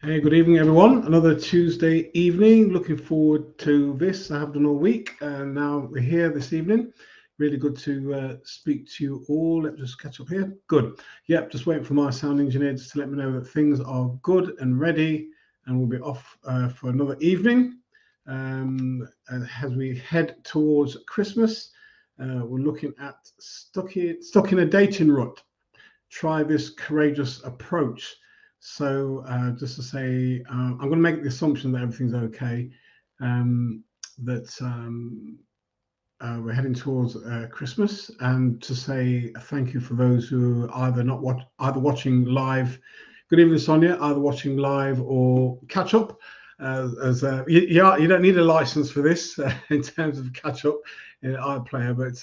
Hey, good evening, everyone. Another Tuesday evening. Looking forward to this. I have done all week, and now we're here this evening. Really good to speak to you all. Let's just catch up here. Good. Yep, just waiting for my sound engineer just to let me know that things are good and ready, and we'll be off for another evening. As we head towards Christmas, we're looking at stuck in a dating rut. Try this courageous approach. So just to say, I'm going to make the assumption that everything's okay, that we're heading towards Christmas, and to say thank you for those who are either watching live. Good evening, Sonia. Either watching live or catch up. You don't need a license for this in terms of catch up in iPlayer, but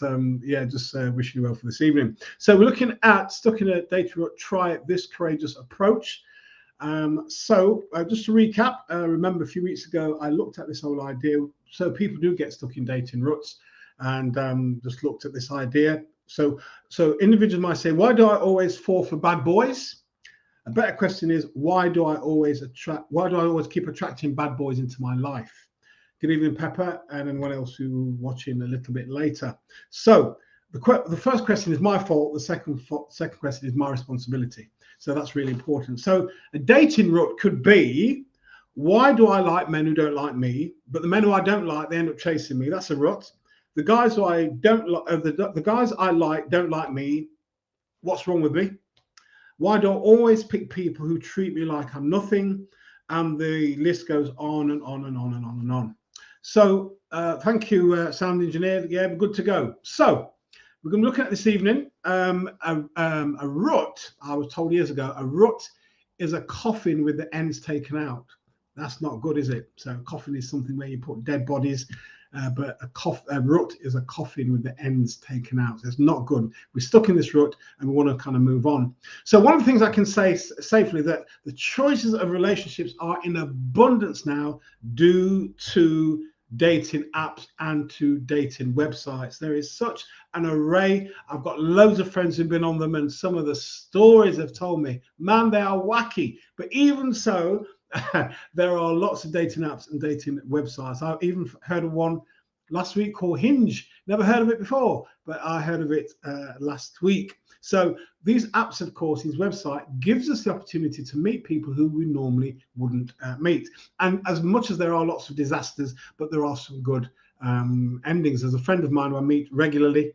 yeah, just wishing you well for this evening. So we're looking at stuck in a data rut. Try this courageous approach. Just to recap, remember a few weeks ago I looked at this whole idea. So people do get stuck in dating ruts, and just looked at this idea. So individuals might say, why do I always fall for bad boys? A better question is, why do I always keep attracting bad boys into my life? Good evening, Pepper, and anyone else who's watching a little bit later. So the first question is my fault. The second question is my responsibility. So that's really important. So a dating rut could be, why do I like men who don't like me, but the men who I don't like, they end up chasing me? That's a rut. The guys who I don't like, the guys I like don't like me. What's wrong with me? Why do I always pick people who treat me like I'm nothing? And the list goes on and on and on and on and on. So thank you, sound engineer. Yeah, we're good to go. So we're going to look at this evening. A rut, I was told years ago, a rut is a coffin with the ends taken out. That's not good, is it? So a coffin is something where you put dead bodies, but a rut is a coffin with the ends taken out. So it's not good. We're stuck in this rut and we want to kind of move on. So one of the things I can say safely, that the choices of relationships are in abundance now due to dating apps and to dating websites. There is such an array. I've got loads of friends who've been on them, and some of the stories they've told me, man, they are wacky. But even so, there are lots of dating apps and dating websites. I've even heard of one last week called Hinge. Never heard of it before, but I heard of it last week. So these apps, of course, these websites gives us the opportunity to meet people who we normally wouldn't meet. And as much as there are lots of disasters, but there are some good endings. There's a friend of mine who I meet regularly.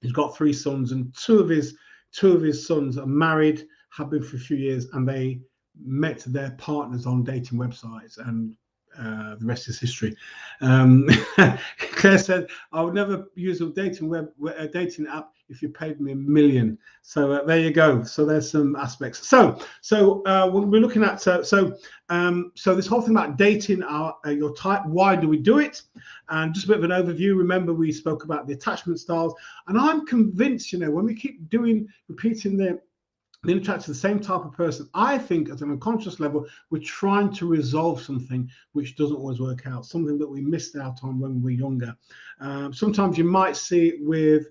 He's got 3 sons, and two of his sons are married, have been for a few years, and they met their partners on dating websites, and the rest is history. Claire said, I would never use a dating app if you paid me $1 million. So there you go. So there's some aspects. So we're looking at so this whole thing about dating your type. Why do we do it? And just a bit of an overview. Remember, we spoke about the attachment styles, and I'm convinced, when we keep repeating the attract to the same type of person, I think at an unconscious level, we're trying to resolve something which doesn't always work out, something that we missed out on when we were younger. Sometimes you might see it with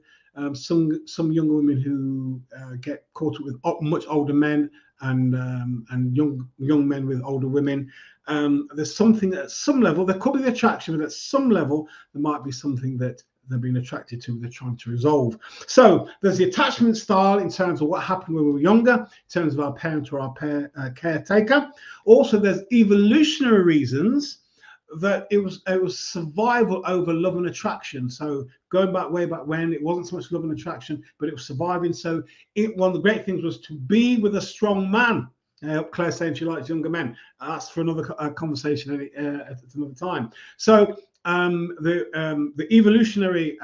some younger women who get caught up with much older men, and young men with older women. There's something at some level, there could be the attraction, but at some level, there might be something that they're being attracted to, they're trying to resolve. So there's the attachment style in terms of what happened when we were younger, in terms of our parent or our caretaker. Also, there's evolutionary reasons that it was survival over love and attraction. So going back way back when, it wasn't so much love and attraction, but it was surviving. So one of the great things was to be with a strong man. Claire saying she likes younger men. That's for another conversation at another time. So the evolutionary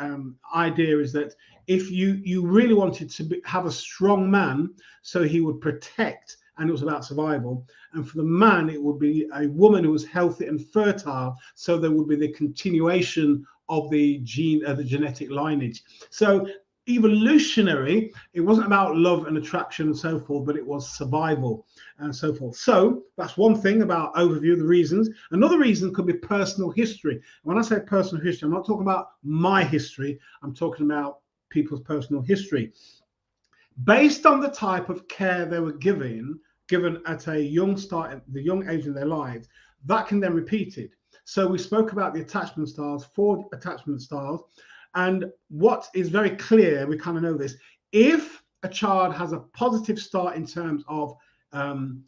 idea is that if you really wanted to have a strong man, so he would protect, and it was about survival. And for the man, it would be a woman who was healthy and fertile, so there would be the continuation of the genetic lineage. So evolutionary, it wasn't about love and attraction and so forth, but it was survival and so forth. So that's one thing about overview of the reasons. Another reason could be personal history. When I say personal history, I'm not talking about my history, I'm talking about people's personal history. Based on the type of care they were given, given at a young start, the young age in their lives, that can then repeat it. So we spoke about the attachment styles, 4 attachment styles, and what is very clear, we kind of know this, if a child has a positive start in terms of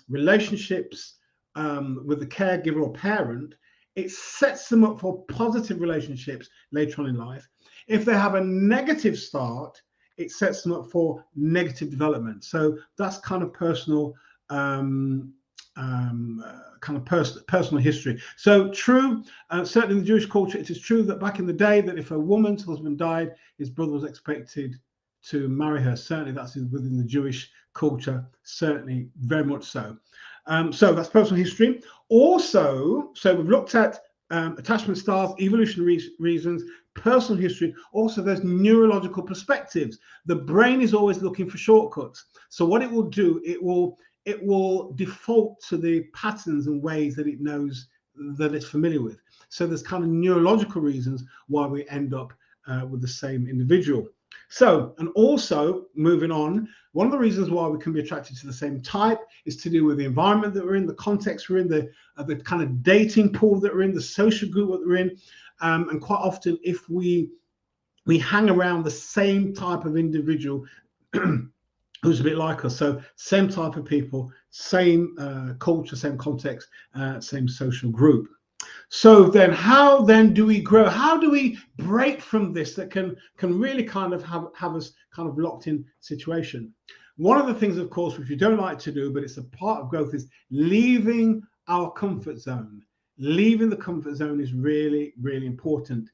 relationships with the caregiver or parent, it sets them up for positive relationships later on in life. If they have a negative start, it sets them up for negative development. So that's kind of personal, personal history. So true, certainly in the Jewish culture, it is true that back in the day that if a woman's husband died, his brother was expected to marry her. Certainly that's within the Jewish culture, certainly very much so. So that's personal history. Also, so we've looked at attachment styles, evolutionary reasons, personal history. Also, there's neurological perspectives. The brain is always looking for shortcuts. So what it will do, it will default to the patterns and ways that it knows that it's familiar with. So there's kind of neurological reasons why we end up with the same individual. So, and also moving on, one of the reasons why we can be attracted to the same type is to do with the environment that we're in, the context we're in, the kind of dating pool that we're in, the social group that we're in. And quite often, if we hang around the same type of individual who's a bit like us, so same type of people, same culture, same context, same social group. So then how then do we grow? How do we break from this that can really kind of have us kind of locked in situation? One of the things, of course, which we don't like to do, but it's a part of growth, is leaving our comfort zone. Leaving the comfort zone is really, really important.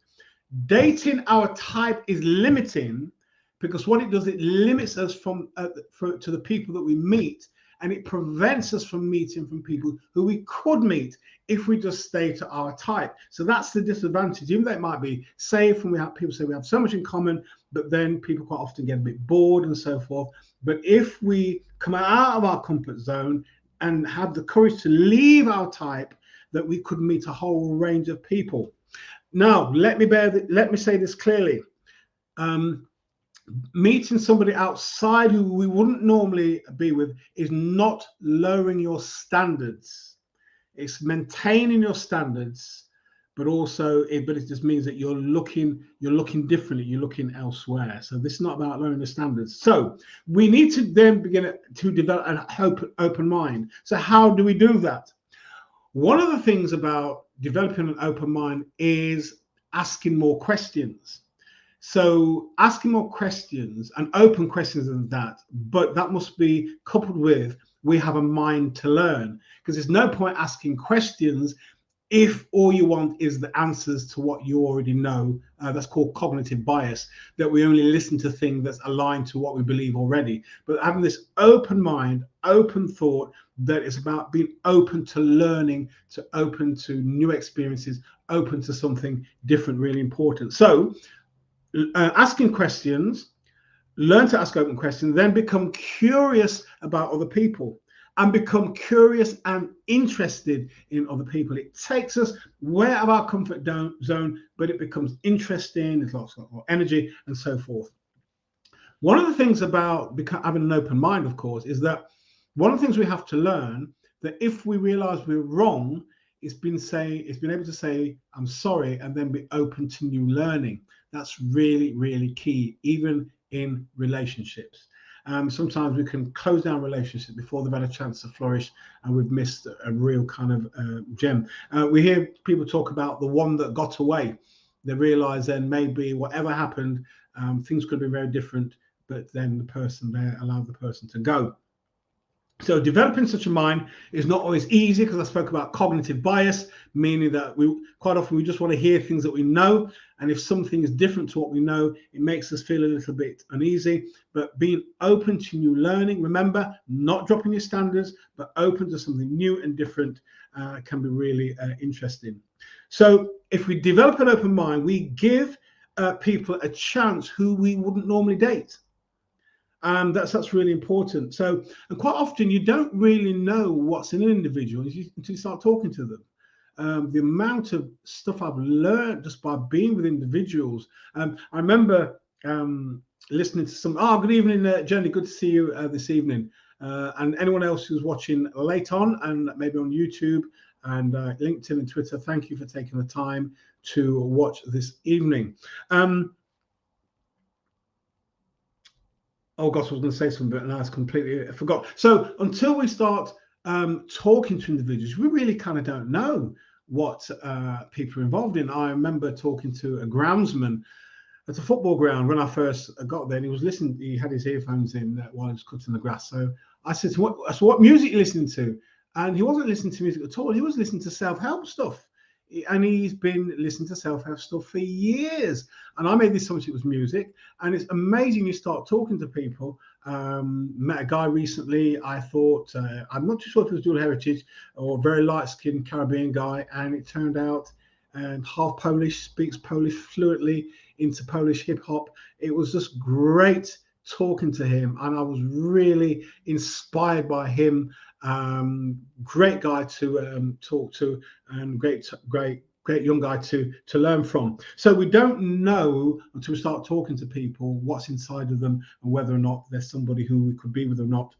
Dating our type is limiting because what it does, it limits us to the people that we meet, and it prevents us from meeting from people who we could meet if we just stay to our type. So that's the disadvantage. Even though it might be safe, and we have people say we have so much in common, but then people quite often get a bit bored and so forth. But if we come out of our comfort zone and have the courage to leave our type, that we could meet a whole range of people. Now, let me say this clearly. Meeting somebody outside who we wouldn't normally be with is not lowering your standards. It's maintaining your standards, but also it just means that you're looking differently, you're looking elsewhere. So this is not about lowering the standards. So we need to then begin to develop an open mind. So how do we do that? One of the things about developing an open mind is asking more questions. So asking more questions and open questions than that, but that must be coupled with we have a mind to learn, because there's no point asking questions if all you want is the answers to what you already know. That's called cognitive bias, that we only listen to things that's aligned to what we believe already. But having this open mind, open thought, that is about being open to learning, to open to new experiences, open to something different, really important. So asking questions, learn to ask open questions, then become curious about other people and become curious and interested in other people. It takes us way out of our comfort zone, but it becomes interesting, it's lots more energy and so forth. One of the things about having an open mind, of course, is that one of the things we have to learn, that if we realize we're wrong, it's been able to say, I'm sorry, and then be open to new learning. That's really, really key, even in relationships. Sometimes we can close down relationships before they've had a chance to flourish, and we've missed a real kind of gem. We hear people talk about the one that got away. They realize then maybe whatever happened, things could be very different, but then the person there allowed the person to go. So developing such a mind is not always easy, because I spoke about cognitive bias, meaning that we quite often just want to hear things that we know, and if something is different to what we know, it makes us feel a little bit uneasy. But being open to new learning, remember, not dropping your standards, but open to something new and different, can be really interesting. So if we develop an open mind, we give people a chance who we wouldn't normally date. That's really important. So, and quite often you don't really know what's in an individual until you start talking to them. The amount of stuff I've learned just by being with individuals. I remember listening to some, good evening, Jenny, good to see you this evening. And anyone else who's watching late on and maybe on YouTube and LinkedIn and Twitter, thank you for taking the time to watch this evening. Oh gosh, I was going to say something, but now it's completely forgot. So until we start talking to individuals, we really kind of don't know what people are involved in. I remember talking to a groundsman at a football ground when I first got there, and he was listening. He had his earphones in while he was cutting the grass. So I said, "So what music are you listening to?" And he wasn't listening to music at all. He was listening to self-help stuff. And he's been listening to self-help stuff for years. And I made this assumption it was music. And it's amazing you start talking to people. Met a guy recently. I thought, I'm not too sure if it was dual heritage or very light-skinned Caribbean guy. And it turned out half Polish, speaks Polish fluently into Polish hip-hop. It was just great talking to him. And I was really inspired by him. Great guy to talk to, and great young guy to learn from. So we don't know until we start talking to people what's inside of them and whether or not there's somebody who we could be with or not.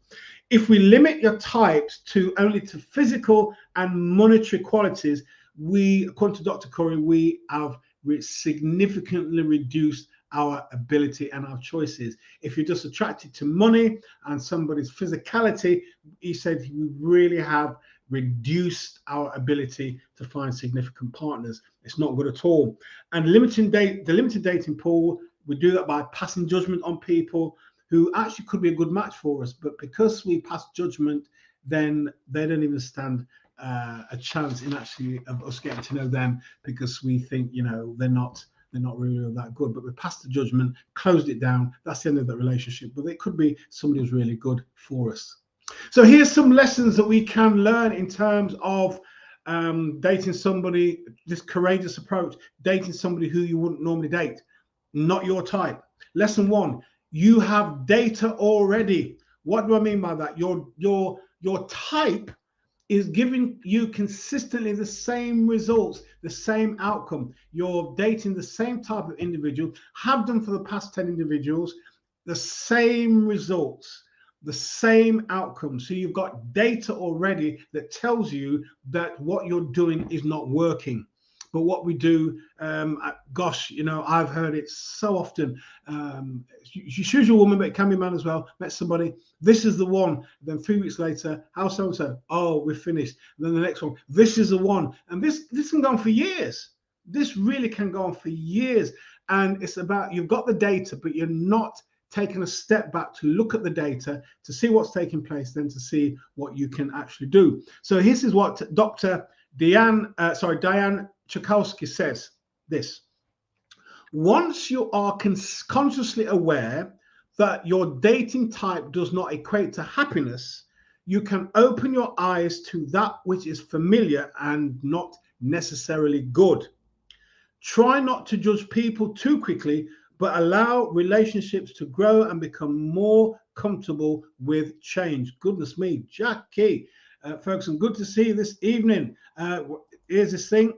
If we limit your types to only to physical and monetary qualities, according to Dr. Curry, we have significantly reduced our ability and our choices. If you're just attracted to money and somebody's physicality, he said we really have reduced our ability to find significant partners. It's not good at all. And the limited dating pool, we do that by passing judgment on people who actually could be a good match for us, but because we pass judgment, then they don't even stand a chance in actually of us getting to know them, because we think, you know, they're not really that good. But we passed the judgment, closed it down. That's the end of that relationship. But it could be somebody who's really good for us. So here's some lessons that we can learn in terms of dating somebody, this courageous approach, dating somebody who you wouldn't normally date, not your type. Lesson 1, you have data already. What do I mean by that? Your type is giving you consistently the same results, the same outcome. You're dating the same type of individual, have done for the past 10 individuals, the same results, the same outcome. So you've got data already that tells you that what you're doing is not working. But what we do, gosh, you know, I've heard it so often. You choose your woman, but it can be a man as well. Met somebody, this is the one. Then 3 weeks later, how so and so? Oh, we're finished. And then the next one, this is the one. And this can go on for years. This really can go on for years. And it's about, you've got the data, but you're not taking a step back to look at the data to see what's taking place, then to see what you can actually do. So this is what Dr. Diane Chakowski says this: once you are consciously aware that your dating type does not equate to happiness, you can open your eyes to that which is familiar and not necessarily good. Try not to judge people too quickly, but allow relationships to grow and become more comfortable with change. Goodness me, Jackie Ferguson, good to see you this evening. Here's this thing.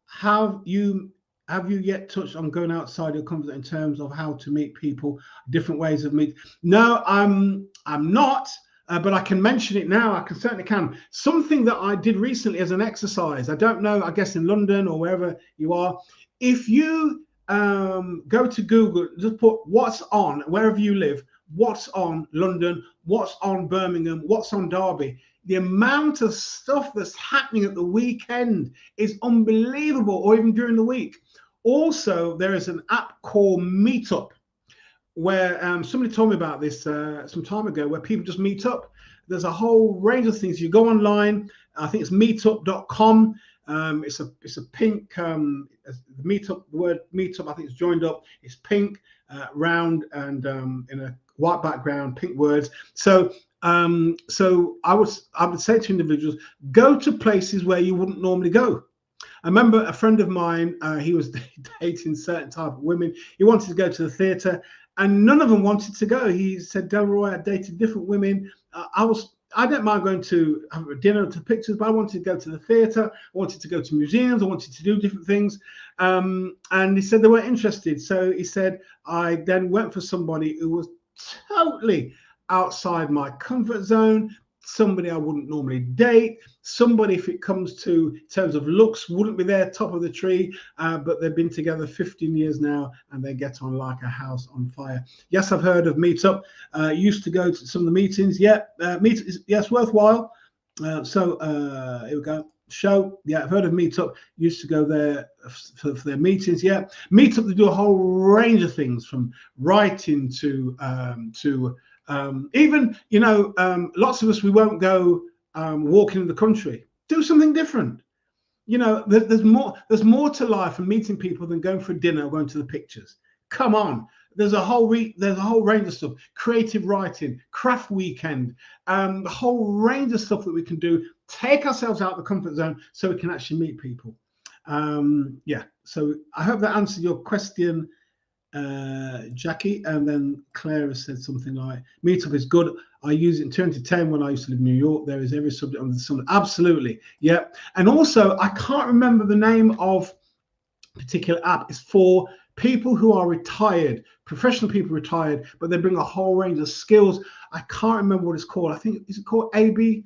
Have you yet touched on going outside your comfort zone in terms of how to meet people, different ways of meet? No, I'm not, but I can mention it now. I certainly can. Something that I did recently as an exercise. I don't know, I guess in London or wherever you are, if you go to Google, just put what's on, wherever you live, what's on London, what's on Birmingham, what's on Derby. The amount of stuff that's happening at the weekend is unbelievable, or even during the week. Also, there is an app called Meetup, where somebody told me about this some time ago, where people just meet up. There's a whole range of things. You go online, I think it's meetup.com. It's a pink meetup. The word meetup, I think, it's joined up. It's pink, round, and in a white background, pink words. So I would say to individuals, go to places where you wouldn't normally go. I remember a friend of mine, he was dating certain type of women. He wanted to go to the theatre, and none of them wanted to go. He said, Delroy, I dated different women. I don't mind going to have a dinner, to pictures, but I wanted to go to the theatre. I wanted to go to museums. I wanted to do different things. And he said they weren't interested. So he said, I then went for somebody who was totally outside my comfort zone, somebody I wouldn't normally date, somebody, if it comes to in terms of looks, wouldn't be there top of the tree, but they've been together 15 years now and they get on like a house on fire. Yes, I've heard of Meetup. Used to go to some of the meetings. Yeah, Meetup is, yes, worthwhile. Here we go. Show. Yeah, I've heard of Meetup. Used to go there for their meetings. Yeah, Meetup, they do a whole range of things, from writing to even, you know, lots of us, we won't go walking in the country. Do something different. You know, there's more to life and meeting people than going for dinner or going to the pictures. Come on. There's a whole range of stuff. Creative writing, craft weekend, the whole range of stuff that we can do. Take ourselves out of the comfort zone so we can actually meet people. Yeah. So I hope that answered your question, Jackie. And then Claire has said something like, Meetup is good. I use it in 2010 when I used to live in New York. There is every subject under the sun. Absolutely. Yeah. And also, I can't remember the name of a particular app. It's for people who are retired, professional people retired, but they bring a whole range of skills. I can't remember what it's called. I think, is it called ABC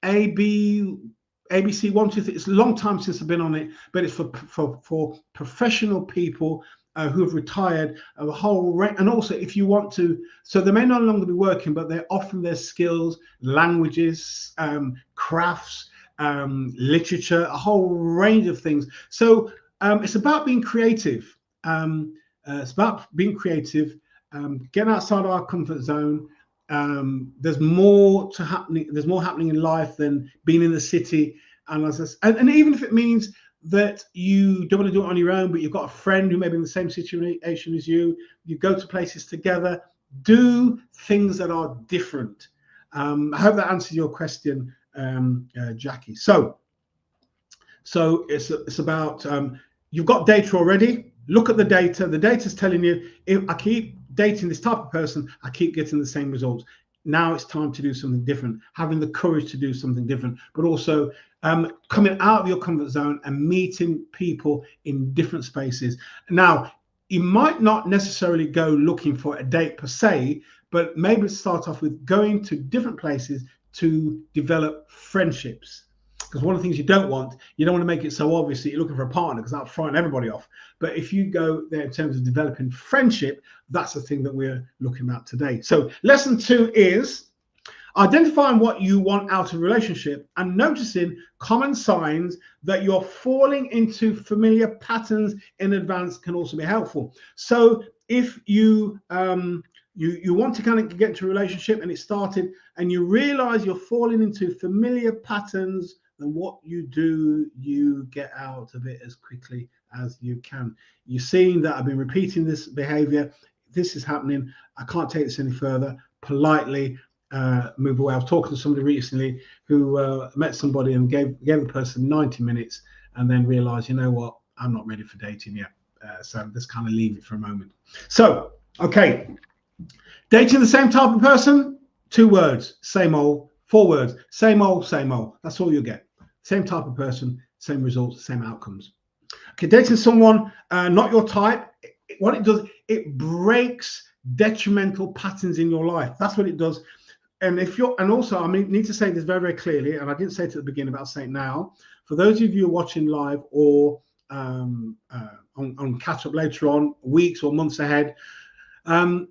123? It's a long time since I've been on it, but it's for professional people who have retired, a whole range. And also, if you want to, so they may no longer be working, but they're offering their skills, languages, crafts, literature, a whole range of things. So it's about being creative. It's about being creative, getting outside our comfort zone. There's more happening. There's more happening in life than being in the city. And even if it means that you don't want to do it on your own, but you've got a friend who may be in the same situation as you, you go to places together, do things that are different. I hope that answers your question, Jackie. So it's about, you've got data already. Look at the data. The data's telling you, if I keep dating this type of person, I keep getting the same results. Now it's time to do something different, having the courage to do something different, but also coming out of your comfort zone and meeting people in different spaces. Now, you might not necessarily go looking for a date per se, but maybe start off with going to different places to develop friendships. Because one of the things you don't want to make it so obvious that you're looking for a partner, because that'll frighten everybody off. But if you go there in terms of developing friendship, that's the thing that we're looking at today. So lesson 2 is identifying what you want out of a relationship and noticing common signs that you're falling into familiar patterns in advance can also be helpful. So if you want to kind of get into a relationship and it started and you realize you're falling into familiar patterns, then what you do, you get out of it as quickly as you can. You're seeing that I've been repeating this behavior. This is happening. I can't take this any further. Politely move away. I was talking to somebody recently who met somebody and gave the person 90 minutes and then realized, you know what, I'm not ready for dating yet. So just kind of leave it for a moment. So, okay. Dating the same type of person, 2 words, same old. 4 words, same old, same old. That's all you get. Same type of person, same results, same outcomes. Okay, dating someone not your type, what it does, it breaks detrimental patterns in your life. That's what it does. And also, I need to say this very, very clearly, and I didn't say it at the beginning, but I'll say it now. For those of you who are watching live or on catch up later on, weeks or months ahead,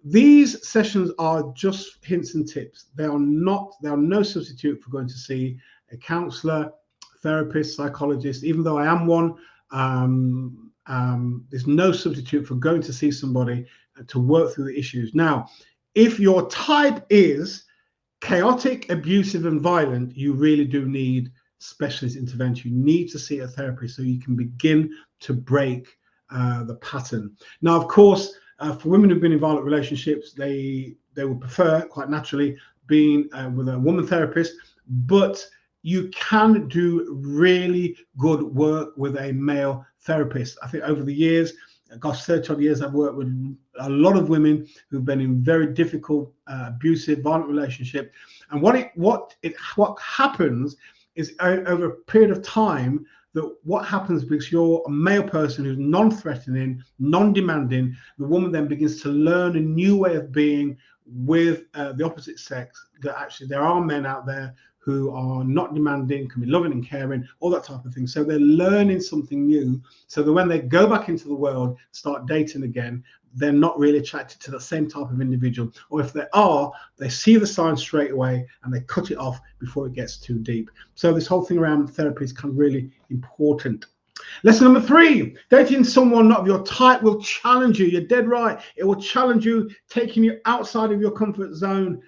these sessions are just hints and tips. They are no substitute for going to see a counselor, therapist, psychologist. Even though I am one, there's no substitute for going to see somebody to work through the issues. Now, if your type is chaotic, abusive, and violent, you really do need specialist intervention. You need to see a therapist so you can begin to break the pattern. Now, of course, for women who've been in violent relationships, they would prefer, quite naturally, being with a woman therapist, but you can do really good work with a male therapist. I think over the years, gosh, 30 odd years, I've worked with a lot of women who've been in very difficult, abusive, violent relationship. And what happens is over a period of time, that what happens, because you're a male person who's non-threatening, non-demanding, the woman then begins to learn a new way of being with the opposite sex, that actually there are men out there who are not demanding, can be loving and caring, all that type of thing. So they're learning something new, so that when they go back into the world, start dating again, they're not really attracted to the same type of individual. Or if they are, they see the signs straight away and they cut it off before it gets too deep. So this whole thing around therapy is kind of really important. Lesson number 3, dating someone not of your type will challenge you. You're dead right. It will challenge you, taking you outside of your comfort zone,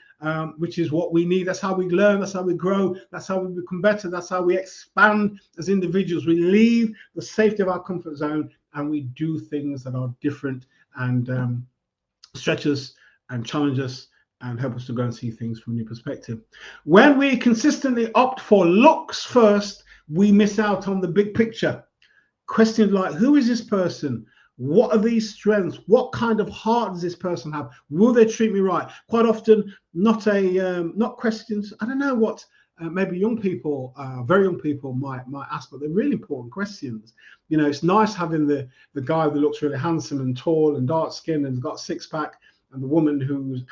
which is what we need. That's how we learn. That's how we grow. That's how we become better. That's how we expand as individuals. We leave the safety of our comfort zone and we do things that are different and stretch us and challenge us and help us to go and see things from a new perspective. When we consistently opt for looks first, we miss out on the big picture. Questions like, who is this person? What are these strengths? What kind of heart does this person have? Will they treat me right? Quite often, not questions. I don't know what maybe young people, very young people might ask, but they're really important questions. You know, it's nice having the guy that looks really handsome and tall and dark skinned and got a six pack, and the woman who's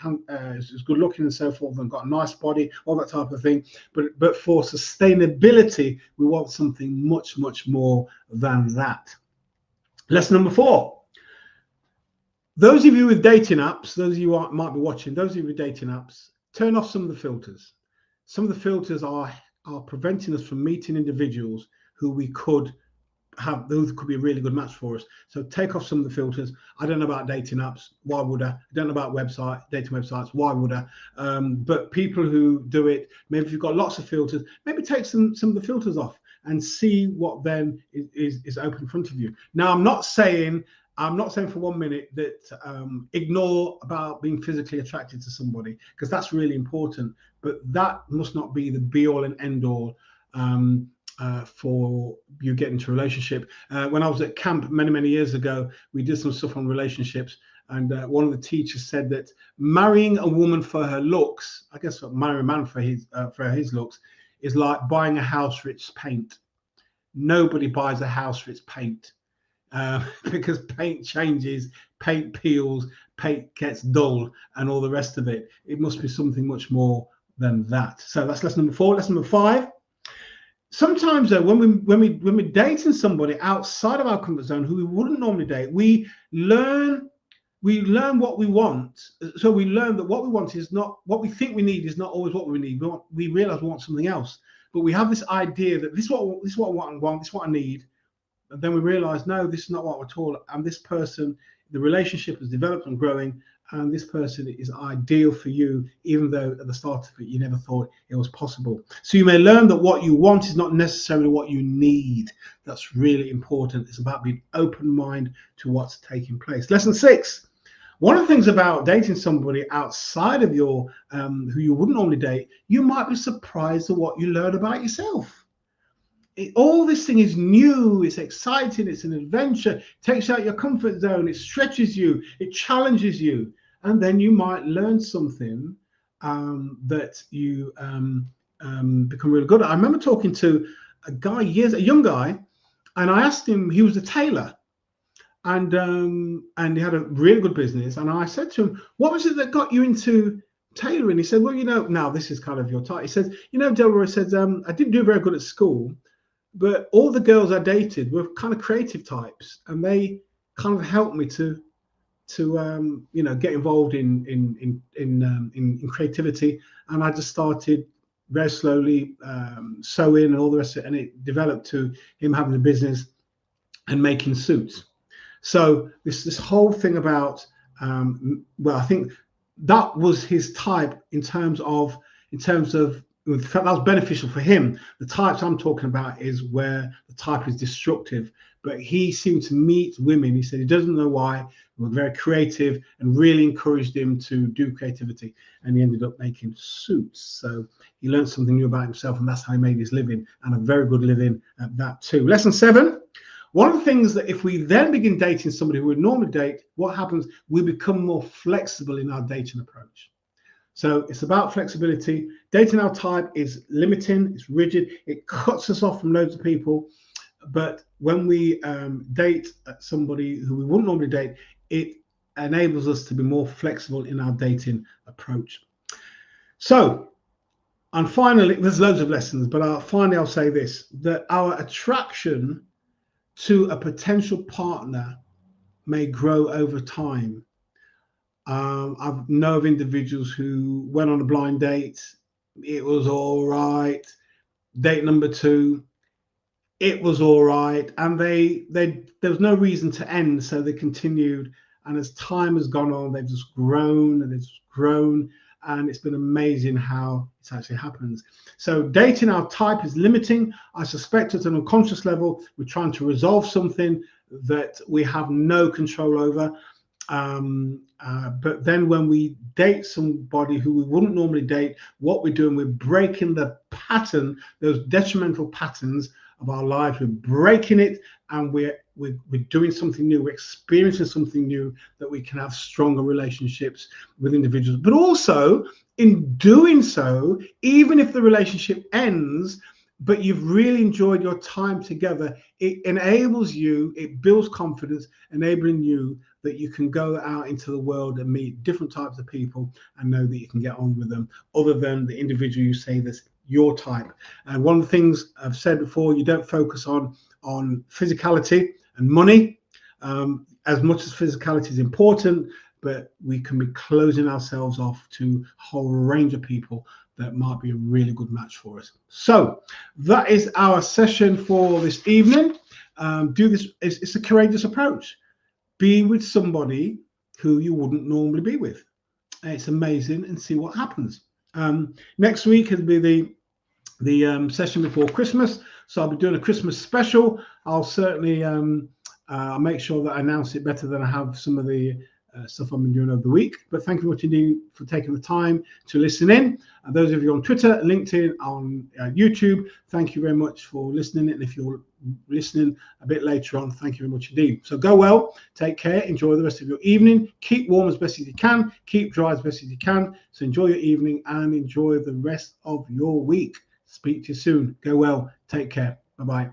is good looking and so forth and got a nice body, all that type of thing. But for sustainability, we want something much more than that. Lesson number 4. Those of you with dating apps, those of you who might be watching, those of you with dating apps, turn off some of the filters. Some of the filters are preventing us from meeting individuals who we could have, those could be a really good match for us. So take off some of the filters. I don't know about dating apps. Why would I? I don't know about dating websites. Why would I? But people who do it, maybe if you've got lots of filters, maybe take some of the filters off and see what then is open in front of you. Now, I'm not saying for 1 minute that ignore about being physically attracted to somebody, because that's really important. But that must not be the be all and end all for you getting into a relationship. When I was at camp many years ago, we did some stuff on relationships, and one of the teachers said that marrying a woman for her looks, I guess marrying a man for his looks, is like buying a house for its paint. Nobody buys a house for its paint. Because paint changes, paint peels, paint gets dull, and all the rest of it. It must be something much more than that. So that's lesson number 4. Lesson number 5. Sometimes though, when we're dating somebody outside of our comfort zone who we wouldn't normally date, we learn what we want. So we learn that what we want is not what we think we need, is not always what we need. We realize we want something else, but we have this idea that this is what I want, this is what I need. And then we realize, no, this is not what at all. And this person, the relationship is developed and growing, and this person is ideal for you, even though at the start of it, you never thought it was possible. So you may learn that what you want is not necessarily what you need. That's really important. It's about being open-minded to what's taking place. Lesson 6. One of the things about dating somebody outside of your, who you wouldn't normally date, you might be surprised at what you learn about yourself. All this thing is new, it's exciting, it's an adventure, it takes you out your comfort zone, it stretches you, it challenges you, and then you might learn something that you become really good at. I remember talking to a young guy, and I asked him, he was a tailor, and he had a really good business, and I said to him, what was it that got you into tailoring? He said, well, you know, now this is kind of your type. He says, you know, Delroy, says, I didn't do very good at school, but all the girls I dated were kind of creative types, and they kind of helped me to you know, get involved in creativity. And I just started very slowly sewing and all the rest of it, and it developed to him having a business and making suits. So this whole thing about well, I think that was his type in terms of that was beneficial for him. The types I'm talking about is where the type is destructive, but he seemed to meet women. He said he doesn't know why. They were very creative and really encouraged him to do creativity, and he ended up making suits. So he learned something new about himself, and that's how he made his living, and a very good living at that too. Lesson 7. One of the things that if we then begin dating somebody who would normally date, what happens? We become more flexible in our dating approach. So it's about flexibility. Dating our type is limiting, it's rigid, it cuts us off from loads of people. But when we date somebody who we wouldn't normally date, it enables us to be more flexible in our dating approach. So, and finally, there's loads of lessons, but finally I'll say this, that our attraction to a potential partner may grow over time. I know of individuals who went on a blind date, it was all right. Date number 2, it was all right, and there was no reason to end, so they continued. And as time has gone on, they've just grown and it's grown, and it's been amazing how it actually happens. So dating our type is limiting. I suspect at an unconscious level, we're trying to resolve something that we have no control over. But then when we date somebody who we wouldn't normally date, what we're doing, we're breaking the pattern, those detrimental patterns of our lives. We're breaking it, and we're doing something new. We're experiencing something new, that we can have stronger relationships with individuals. But also, in doing so, even if the relationship ends, but you've really enjoyed your time together, it enables you, it builds confidence, enabling you that you can go out into the world and meet different types of people and know that you can get on with them, other than the individual you say that's your type. And one of the things I've said before, you don't focus on physicality and money as much as physicality is important, but we can be closing ourselves off to a whole range of people that might be a really good match for us. So that is our session for this evening. Do this. It's a courageous approach. Be with somebody who you wouldn't normally be with. It's amazing, and see what happens. Next week will be the session before Christmas, so I'll be doing a Christmas special. I'll certainly I'll make sure that I announce it better than I have some of the stuff I've been doing over the week. But thank you much indeed for taking the time to listen in. And those of you on Twitter, LinkedIn, on YouTube, thank you very much for listening. And if you're listening a bit later on, thank you very much indeed. So go well, take care, enjoy the rest of your evening, keep warm as best as you can, keep dry as best as you can. So enjoy your evening and enjoy the rest of your week. Speak to you soon. Go well, take care. Bye-bye.